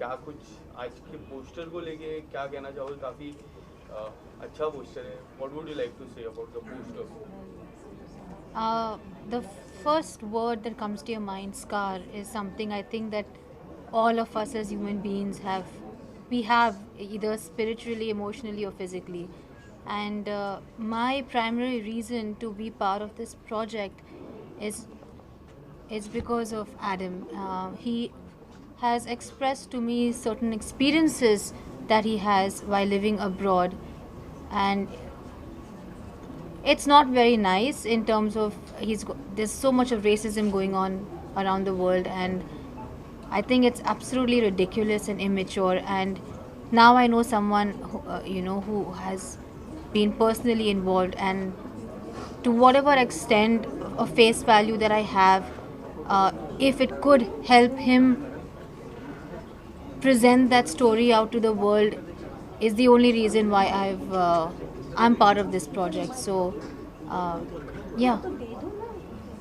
क्या कुछ आज के पोस्टर को लेके क्या कहना चाहोगे? काफ़ी अच्छा पोस्टर है. What would you like to say about the poster? The first word that comes to your mind, scar, is something I think that all of us as human beings have. We have either spiritually, emotionally, or physically. And my primary reason to be part of this project is because of Adam. He has expressed to me certain experiences that he has while living abroad, and it's not very nice in terms of there's so much of racism going on around the world, and I think it's absolutely ridiculous and immature. And now I know someone who has been personally involved, and to whatever extent of face value that I have, if it could help him present that story out to the world, is the only reason why I'm part of this project. So uh, yeah.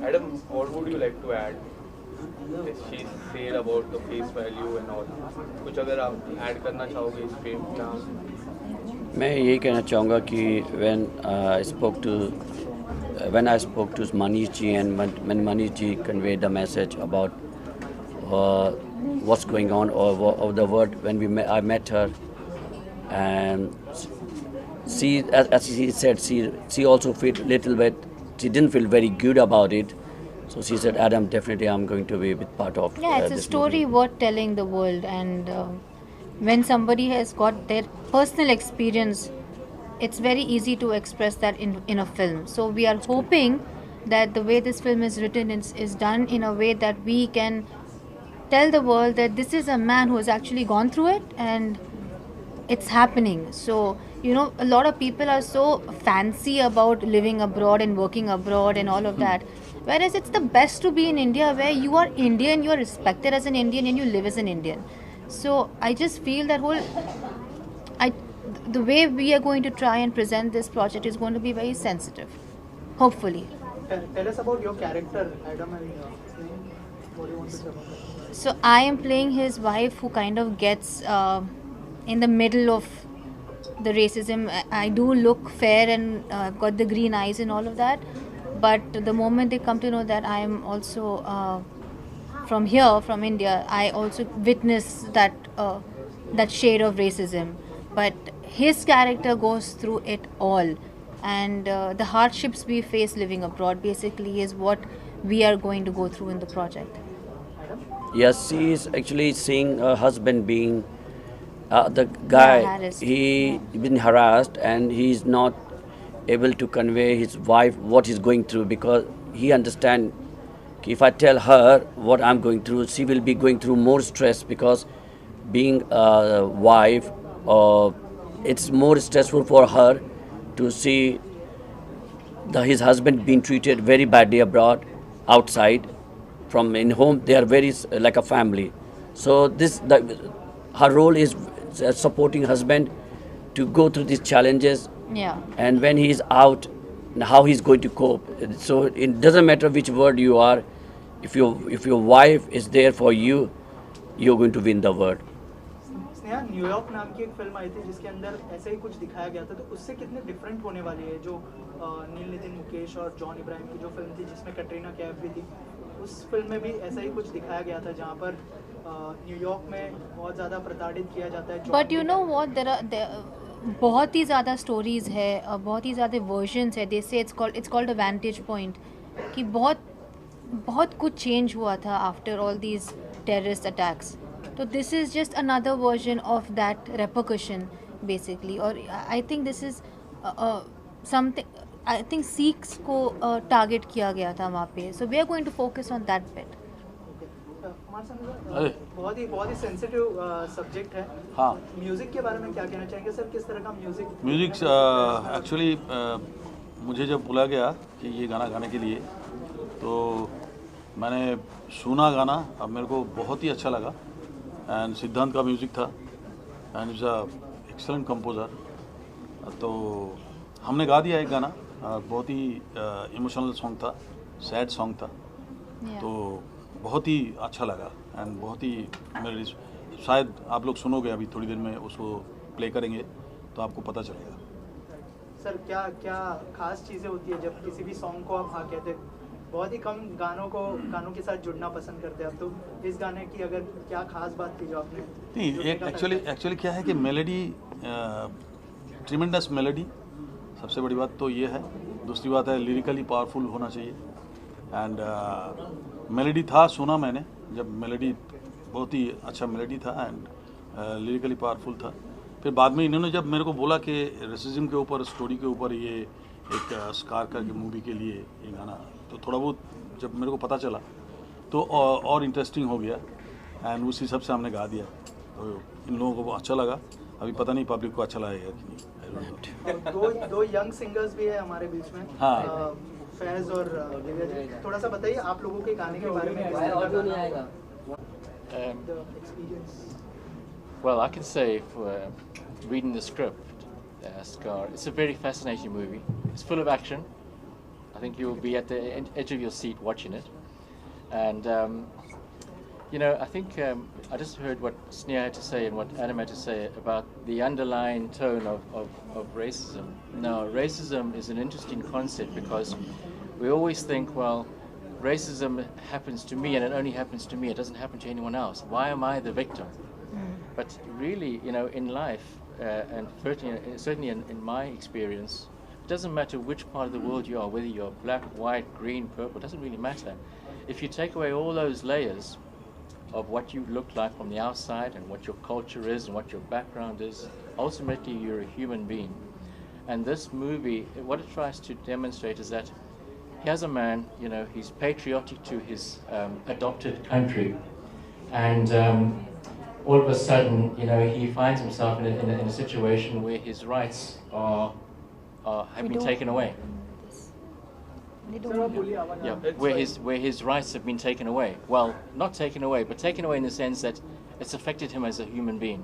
Adam, what would you like to add? As she said about the face value and all. कुछ अगर आप add करना चाहोगे इस पे क्या? मैं यही कहना चाहूँगा कि when I spoke to Manish ji, and when Manish ji conveyed the message about what's going on, or the word when I met her, and she, as she said, she also felt little bit. She didn't feel very good about it, so she said, "Adam, definitely, I'm going to be a bit part of." Yeah, it's a this story movie. worth telling the world, and when somebody has got their personal experience, it's very easy to express that in a film. So we are hoping that the way this film is written is done in a way that we can tell the world that this is a man who has actually gone through it, and it's happening. So a lot of people are so fancy about living abroad and working abroad and all of that, whereas it's the best to be in India, where you are Indian, you are respected as an Indian, and you live as an Indian. So I just feel that I the way we are going to try and present this project is going to be very sensitive, hopefully. Tell us about your character, Adam, and what do you want to say about that? So I am playing his wife, who kind of gets in the middle of the racism. I do look fair, and got the green eyes and all of that, but the moment they come to know that I am also from here, from India, I also witness that shade of racism. But his character goes through it all, and the hardships we face living abroad basically is what we are going to go through in the project. Yes, she is actually seeing her husband being the Yeah, guy. harassed. He been harassed, and he is not able to convey his wife what he's going through, because he understand if I tell her what I'm going through, she will be going through more stress, because being a wife, it's more stressful for her to see his husband being treated very badly abroad, outside. From in home, they are very like a family. So her role is supporting husband to go through these challenges, Yeah. and when he is out, how he's going to cope. So it doesn't matter which word you are. If your wife is there for you, you're going to win the word. Sneha, New York नाम की एक film आई थी जिसके अंदर ऐसा ही कुछ दिखाया गया था, तो उससे कितने डिफरेंट होने वाली है जो नील नितिन मुकेश और जॉन इब्राहिम की जो फिल्म थी जिसमें कटरीना कैफ भी थी, उस फिल्म में भी ऐसा ही कुछ दिखाया गया था जहाँ पर न्यूयॉर्क में बहुत ज़्यादा प्रताड़ित किया जाता है. But you know what there बहुत ही ज़्यादा स्टोरीज है, बहुत ही ज़्यादा वर्जन्स है. They say it's called a vantage point, कि बहुत कुछ चेंज हुआ था after all these terrorist attacks. तो this is just another version of that repercussion basically. और I think this is something, I think Sikhs को टारगेट किया गया था वहाँ पे. So we are going to focus on that bit. बहुत ही सेंसिटिव सब्जेक्ट है. हाँ. म्यूजिक के बारे में क्या कहना चाहेंगे सर? किस तरह का म्यूजिक एक्चुअली मुझे जब बुला गया कि ये गाना गाने के लिए, तो मैंने सुना गाना, अब मेरे को बहुत ही अच्छा लगा. एंड सिद्धांत का म्यूज़िक था, and is a excellent composer. तो हमने गा दिया एक गाना, बहुत ही इमोशनल सॉन्ग था, सैड सॉन्ग था. तो बहुत ही अच्छा लगा, एंड बहुत ही मेरे शायद आप लोग सुनोगे, अभी थोड़ी देर में उसको प्ले करेंगे तो आपको पता चलेगा। सर क्या क्या खास चीज़ें होती है जब किसी भी सॉन्ग को आप हाँ कहते हैं? बहुत ही कम गानों के साथ जुड़ना पसंद करते हैं आप, तो इस गाने की अगर क्या खास बात थी जो आपने नहीं, एक एक्चुअली क्या है कि मेलोडी, ट्रिमेंडस मेलोडी, सबसे बड़ी बात तो ये है। दूसरी बात है लिरिकली पावरफुल होना चाहिए। एंड मेलोडी था, सुना मैंने, जब मेलोडी बहुत ही अच्छा मेलोडी था एंड लिरिकली पावरफुल था। फिर बाद में इन्होंने जब मेरे को बोला कि रेसिज्म के ऊपर, स्टोरी के ऊपर ये एक स्कार करके मूवी के लिए ये गाना, तो थोड़ा बहुत जब मेरे को पता चला तो और इंटरेस्टिंग हो गया एंड उस हिसाब से हमने गा दिया। तो इन लोगों को अच्छा लगा, अभी पता नहीं पब्लिक को अच्छा लगेगा कि नहीं। दो यंग सिंगर्स भी है हमारे बीच में, हाँ। फैज और दिव्या जी, थोड़ा सा बताइए आप लोगों के गाने के बारे में, किस तरह का गाना, the experience. Well, I can say, reading the script, Scar, it's a very fascinating movie. It's full of action. I think you'll be at the edge of your seat watching it. And, I think I just heard what Sneha had to say and what Adam had to say about the underlying tone of racism. Now, racism is an interesting concept because we always think, well, racism happens to me and it only happens to me. It doesn't happen to anyone else. Why am I the victim? But really, in life, and certainly in my experience, it doesn't matter which part of the world you are, whether you're black, white, green, purple, it doesn't really matter. If you take away all those layers of what you look like from the outside and what your culture is and what your background is, ultimately you're a human being. And this movie, what it tries to demonstrate is that here's a man, he's patriotic to his adopted country, and all of a sudden, he finds himself in a situation where his rights have been taken away. Yeah, where his rights have been taken away. Well, not taken away, but taken away in the sense that it's affected him as a human being.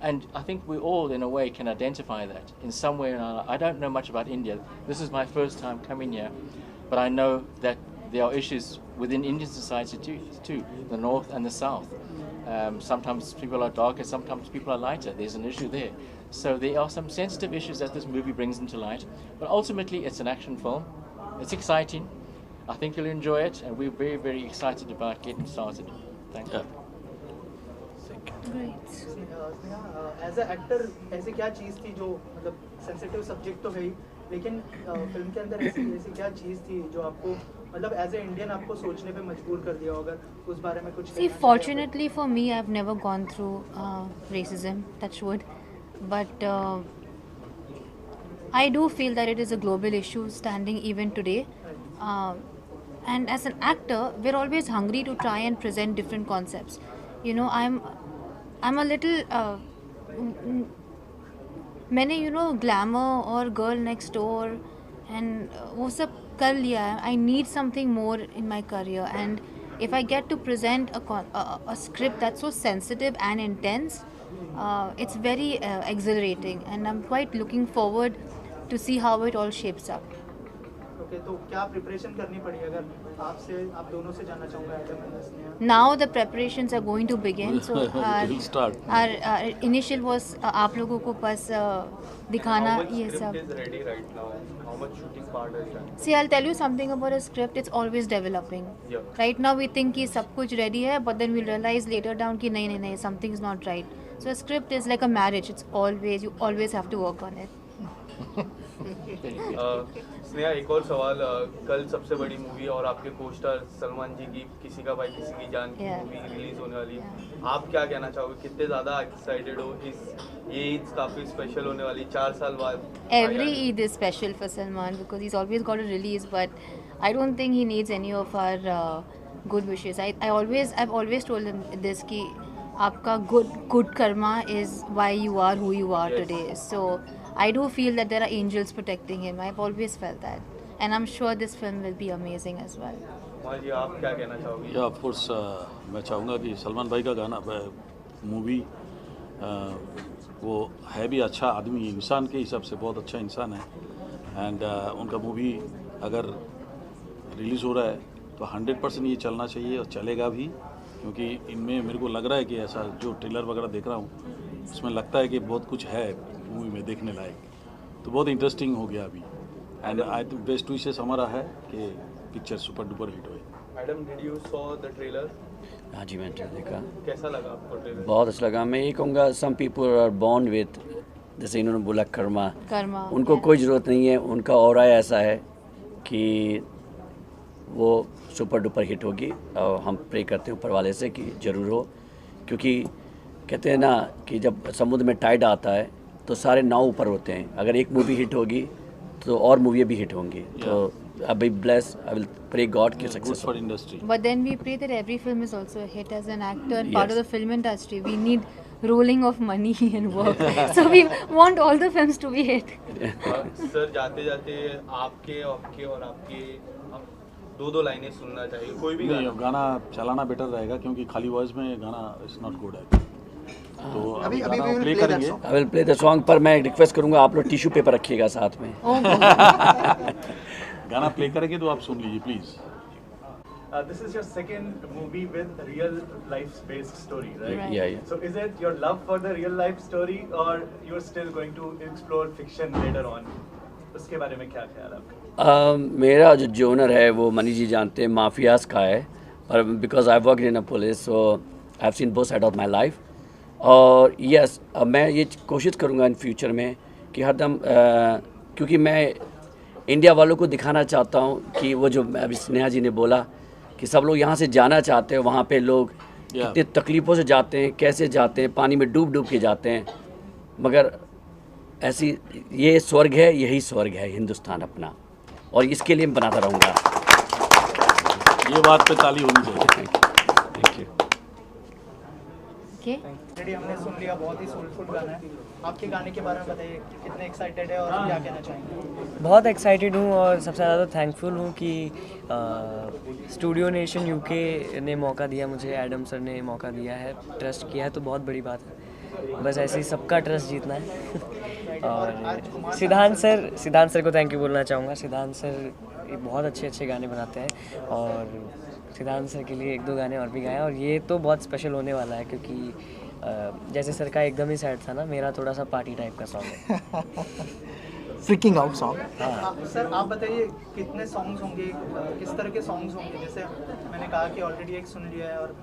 And I think we all, in a way, can identify that in some way or another. I don't know much about India. This is my first time coming here, but I know that there are issues within Indian society too, the north and the south. Sometimes people are darker, sometimes people are lighter. There's an issue there. So there are some sensitive issues that this movie brings into light. But ultimately, it's an action film. It's exciting. I think you'll enjoy it, and we're very, very excited about getting started. Thank you. Great. As a actor ऐसी क्या चीज़ थी जो, मतलब sensitive subject तो है ही, लेकिन film के अंदर ऐसी क्या चीज़ थी जो आपको, मतलब एज ए इंडियन आपको सोचने पे मजबूर कर दिया, अगर उस बारे में कुछ? See, fortunately for me, I've never gone through racism, touch wood, but I do feel that it is a global issue standing even today. And as an actor, we're always hungry to try and present different concepts. I'm a little मैंने glamour और girl next door and वो सब कर लिया है. I need something more in my career, and if I get to present a script that's so sensitive and intense, it's very exhilarating, and I'm quite looking forward to see how it all shapes up. Okay, तो क्या preparation करनी पड़ी? अगर आप दोनों से जानना चाहूँगा, Adam and Sneha. Now the preparations are going to begin. So We'll start. our initial was आप लोगों को बस दिखाना ये सब. How much script is ready right now? How much shooting part is done? See, I'll tell you something about a script. It's always developing. Yeah. Right now we think कि सब कुछ ready है, but then we realize later down कि नहीं, something is not right. So a script is like a marriage. It's always, you always have to work on it. Sneha, एक और सवाल. कल सबसे बड़ी मूवी और आपके कोस्टार सलमान जी की किसी का भाई किसी की जान की Yeah. मूवी रिलीज होने वाली है. आप क्या कहना चाहोगे? कितने ज़्यादा एक्साइटेड हो? ये ईद काफ़ी स्पेशल होने वाली, 4 साल बाद. Every Eid is special for Salman because he's always got a release, but I don't think he needs any of our good wishes. I've always told him this कि आपका good karma is why you are who you are Yes. today. So I do feel that there are angels protecting him. I've always felt that, and I'm sure this film will be amazing as well. जी, आप क्या कहना चाहोगे? या of course मैं चाहूँगा कि सलमान भाई का गाना मूवी वो है भी अच्छा आदमी, इंसान के हिसाब से बहुत अच्छा इंसान है. एंड उनका मूवी अगर रिलीज़ हो रहा है तो 100% ये चलना चाहिए और चलेगा भी. क्योंकि इनमें मेरे को लग रहा है कि ऐसा जो ट्रेलर वगैरह देख रहा हूँ उसमें लगता है कि बहुत कुछ है मूवी में देखने लायक, तो बहुत इंटरेस्टिंग हो गया अभी। And I think best wishes हमारा है कि पिक्चर सुपर डुपर हिट होए। Madam did you saw the trailer? हाँ जी, मैंने ट्रेलर देखा, कैसा लगा आपको ट्रेलर? बहुत अच्छा लगा। मैं ये कहूँगा some people are born with, जैसे इन्होंने बोला कर्मा, उनको कोई ज़रूरत नहीं है, उनका ऑरा ऐसा है कि वो सुपर डुपर हिट होगी। और हम प्रे करते हैं ऊपर वाले से कि ज़रूर हो, क्योंकि कहते हैं ना कि जब समुद्र में टाइड आता है तो सारे नाव ऊपर होते हैं। अगर एक मूवी हिट होगी तो और मूवी भी हिट होंगी। तो I be bless, I will pray God की success for industry. But then we pray that every film is also a hit. As an actor and part of the film industry, we need rolling of money and work. So we want all the films to be hit. Sir जाते जाते आपके और आपके दो लाइनें सुनना चाहिए, कोई भी नहीं, गाना। अब गाना चलाना बेटर रहेगा क्योंकि खाली वॉइस में गाना इज नॉट गुड है। तो अभी अभी गाना we will play play that करेंगे। song. I will play the song, पर मैं रिक्वेस्ट करूँगा आप लोग टिश्यू पेपर रखिएगा साथ में। गाना प्ले करेंगे तो आप सुन लीजिए please. This is your second movie with real life based story, right? Right. Yeah. So is it your love for the real life story or you're still going to explore fiction later on? उसके बारे में क्या ख्याल है आपका? मेरा जो genre है वो मनी जी जानते हैं, माफियाज का है। पर because I work in a police, so I have seen both side of my life. और यस, मैं ये कोशिश करूँगा इन फ्यूचर में कि हरदम, क्योंकि मैं इंडिया वालों को दिखाना चाहता हूँ कि वो जो अभी स्नेहा जी ने बोला कि सब लोग यहाँ से जाना चाहते हैं, वहाँ पे लोग कितने तकलीफ़ों से जाते हैं, कैसे जाते हैं, पानी में डूब डूब के जाते हैं, मगर ऐसी ये स्वर्ग है, यही स्वर्ग है हिंदुस्तान अपना, और इसके लिए मैं बनाता रहूँगा। ये बात पे ताली होनी चाहिए। Thank you. Okay. ऑलरेडी हमने सुन लिया, बहुत ही सोलफुल गाना है। आपके गाने के बारे में बताइए, कितने एक्साइटेड है और क्या कहना चाहेंगे? बहुत एक्साइटेड हूँ और सबसे ज़्यादा थैंकफुल हूँ कि स्टूडियो नेशन यूके ने मौका दिया मुझे, एडम सर ने मौका दिया है, ट्रस्ट किया है, तो बहुत बड़ी बात है। बस ऐसे ही सबका ट्रस्ट जीतना है। और सिद्धांत सर को थैंक यू बोलना चाहूँगा। सिद्धांत सर बहुत अच्छे गाने बनाते हैं और सिद्धांत सर के लिए 1-2 गाने और भी गाए, और ये तो बहुत स्पेशल होने वाला है क्योंकि जैसे सर का एकदम ही सैड था ना, मेरा थोड़ा सा पार्टी टाइप का सॉन्ग है। Fricking out song. हाँ। सर आप बताइए कितने सॉन्ग्स होंगे, किस तरह के सॉन्ग्स होंगे? जैसे मैंने कहा कि ऑलरेडी एक सुन लिया है और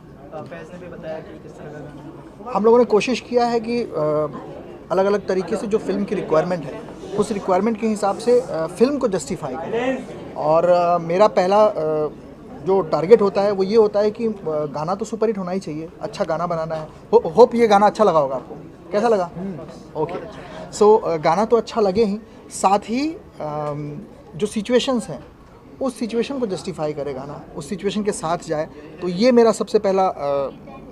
फैज़ ने भी बताया कि किस तरह का गाना। हम लोगों ने कोशिश किया है कि अलग अलग तरीके से जो फिल्म की रिक्वायरमेंट है उस रिक्वायरमेंट के हिसाब से फिल्म को जस्टिफाई करें। और मेरा पहला जो टारगेट होता है वो ये होता है कि गाना तो सुपर हिट होना ही चाहिए, अच्छा गाना बनाना है। होप ये गाना अच्छा लगा होगा आपको। कैसा लगा? ओके। सो गाना तो अच्छा लगे ही, साथ ही जो सिचुएशंस हैं उस सिचुएशन को जस्टिफाई करे गाना, उस सिचुएशन के साथ जाए। तो ये मेरा सबसे पहला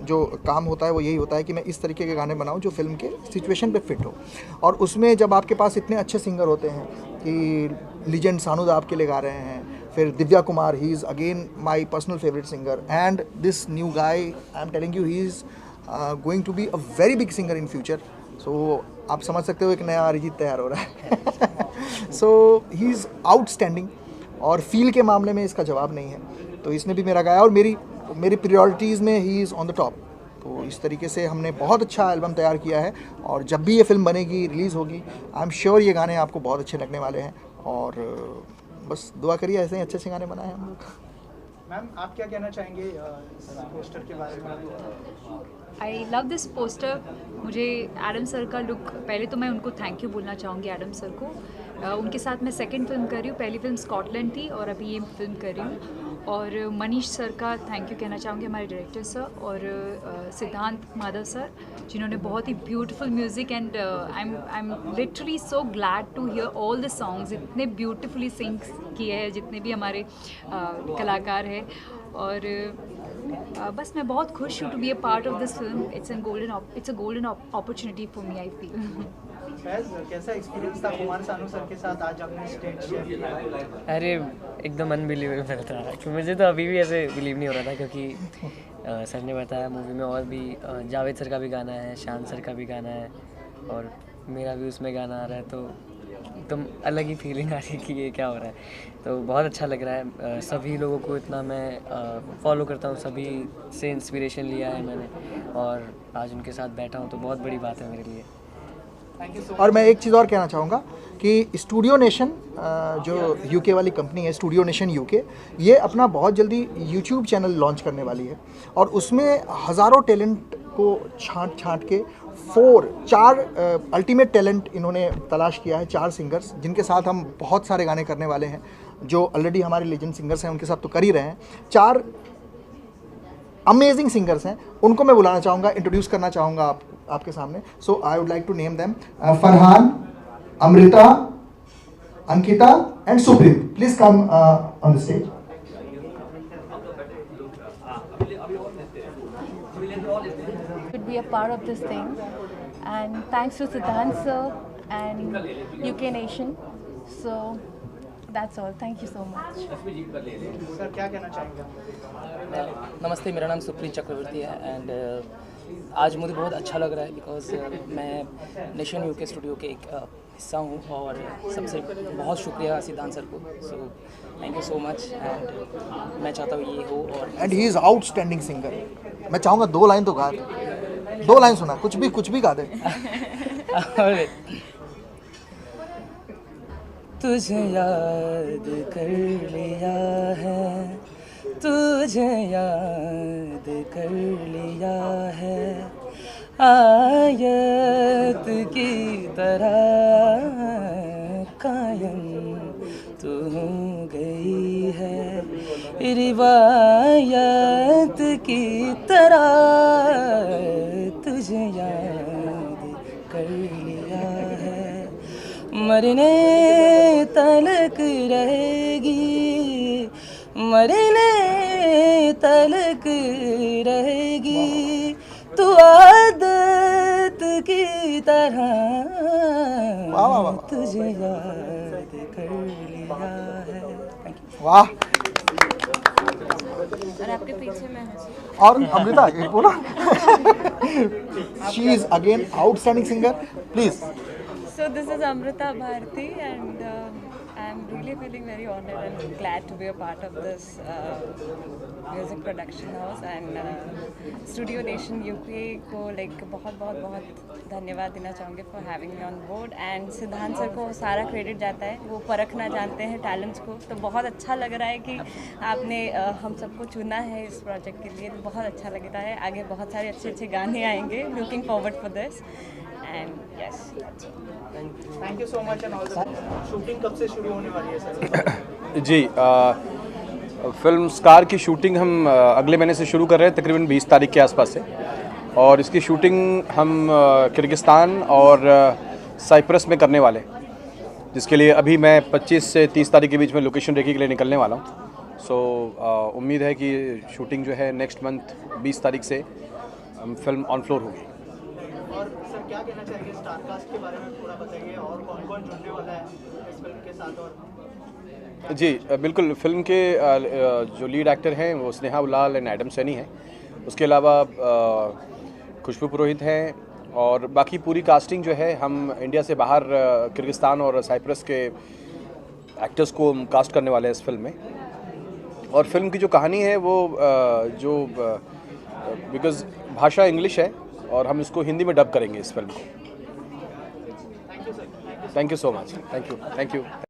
जो काम होता है वो यही होता है कि मैं इस तरीके के गाने बनाऊं जो फिल्म के सिचुएशन पे फिट हो। और उसमें जब आपके पास इतने अच्छे सिंगर होते हैं कि लीजेंड सानुद आपके लिए गा रहे हैं, फिर Divya Kumar, he is again my personal favourite singer, and this new guy, I am telling you, he is going to be a very big singer in future. So आप समझ सकते हो एक नया अरिजीत तैयार हो रहा है। सो ही इज़ आउटस्टैंडिंग, और फील के मामले में इसका जवाब नहीं है। तो इसने भी मेरा गाया और मेरी प्रियोरिटीज़ में he is on the top. तो इस तरीके से हमने बहुत अच्छा एल्बम तैयार किया है, और जब भी ये फिल्म बनेगी, रिलीज़ होगी, आई एम श्योर ये गाने आपको बहुत अच्छे लगने वाले हैं। और बस दुआ करिए ऐसे ही अच्छे गाने बनाए हम लोग। मैम आप क्या कहना चाहेंगे इस पोस्टर के बारे में? I love this poster. मुझे एडम सर का लुक, पहले तो मैं उनको थैंक यू बोलना चाहूँगी एडम सर को। उनके साथ मैं सेकंड फिल्म कर रही हूँ, पहली फिल्म स्कॉटलैंड थी और अभी ये फिल्म कर रही हूँ। और मनीष सर का थैंक यू कहना चाहूँगी, हमारे डायरेक्टर सर, और सिद्धांत माधव सर, जिन्होंने बहुत ही beautiful music, and I am literally so glad to hear all the songs. इतने ब्यूटीफुली सिंग किए हैं जितने भी हमारे कलाकार हैं। और बस मैं बहुत खुश हूँ to be a part of this film. It's a golden opportunity for me, I feel. Faiz कैसा एक्सपीरियंस था कुमार सानू सर के साथ आज आपने स्टेज शेयर किया? अरे एकदम अनबिलीवेबल था कि मुझे तो अभी भी ऐसे बिलीव नहीं हो रहा था, क्योंकि सर ने बताया मूवी में और भी जावेद सर का भी गाना है, शान सर का भी गाना है, और मेरा भी उसमें गाना आ रहा है। तो एकदम अलग ही फीलिंग आ रही है कि ये क्या हो रहा है। तो बहुत अच्छा लग रहा है। सभी लोगों को इतना मैं फॉलो करता हूँ, सभी से इंस्पिरेशन लिया है मैंने और आज उनके साथ बैठा हूँ तो बहुत बड़ी बात है मेरे लिए। और मैं एक चीज़ और कहना चाहूँगा कि स्टूडियो नेशन जो यूके वाली कंपनी है, स्टूडियो नेशन यूके, ये अपना बहुत जल्दी यूट्यूब चैनल लॉन्च करने वाली है और उसमें हज़ारों टैलेंट को छांट के चार अल्टीमेट टैलेंट इन्होंने तलाश किया है, 4 सिंगर्स जिनके साथ हम बहुत सारे गाने करने वाले हैं, जो ऑलरेडी हमारे लेजेंड सिंगर्स हैं उनके साथ तो कर ही रहे हैं। 4 अमेजिंग सिंगर्स हैं, उनको मैं बुलाना चाहूँगा, इंट्रोड्यूस करना चाहूँगा आपके सामने। So I would like to name them Farhan, Amrita, Ankita and Supreme. Please come on the stage. Could be a part of this thing, and thanks to Siddhant sir and UK Nation. So that's all. Thank you so much. Sir क्या कहना चाहेंगे? नमस्ते, मेरा नाम सुप्रीत चक्रवर्ती है and आज मुझे बहुत अच्छा लग रहा है बिकॉज मैं नेशन यूके स्टूडियो के एक हिस्सा हूँ और सबसे बहुत शुक्रिया सिद्धांत सर को। So thank you so much and मैं चाहता हूँ ये हो। और and he is outstanding singer. मैं चाहूँगा 2 लाइन तो गा दे, 2 लाइन सुना, कुछ भी गा दे। तुझे याद कर लिया है, तुझे याद कर लिया है, आयत की तरह कायम तू हो गई है, रिवायत की तरह तुझे याद कर लिया है, मरने तलक रहेगी, मरने तलक रहेगी, तू आदत की तरह तुझे याद कर लिया है। वाह। और आपके पीछे मैं हूँ। और अमृता ये बोला। She is again outstanding singer. Please. So this is Amrita Bharti and I'm really feeling very honored and glad to be a part of this music production house and Studio Nation UK को बहुत धन्यवाद देना चाहूँगी for having me on board and सिद्धांत sir को सारा credit जाता है, वो परखना जानते हैं टैलेंट्स को। तो बहुत अच्छा लग रहा है कि आपने हम सबको चुना है इस प्रोजेक्ट के लिए, तो बहुत अच्छा लग रहा है। आगे बहुत सारे अच्छे गाने आएंगे, looking forward for this and yes. Thank you so much and all the best. Shooting कब से शुरू होने वाली है सर? जी फिल्म स्कार की शूटिंग हम अगले महीने से शुरू कर रहे हैं, तकरीबन 20 तारीख के आसपास से, और इसकी शूटिंग हम किर्गिस्तान और साइप्रस में करने वाले हैं, जिसके लिए अभी मैं 25 से 30 तारीख के बीच में लोकेशन रेकी के लिए निकलने वाला हूँ। सो उम्मीद है कि शूटिंग जो है नेक्स्ट मंथ 20 तारीख से फिल्म ऑन फ्लोर होगी। और सर क्या कहना चाहेंगे स्टार कास्ट के बारे में, थोड़ा बताइए, और कौन कौन जुड़ने वाला है इस फिल्म के साथ? और जी बिल्कुल, फिल्म के जो लीड एक्टर हैं वो स्नेहा उलाल एंड एडम सैनी हैं, उसके अलावा खुशबू पुरोहित हैं, और बाकी पूरी कास्टिंग जो है हम इंडिया से बाहर किर्गिस्तान और साइप्रस के एक्टर्स को कास्ट करने वाले हैं इस फिल्म में। और फिल्म की जो कहानी है वो बिकॉज़ भाषा इंग्लिश है और हम इसको हिंदी में डब करेंगे इस फिल्म को। Thank you so much. Thank you.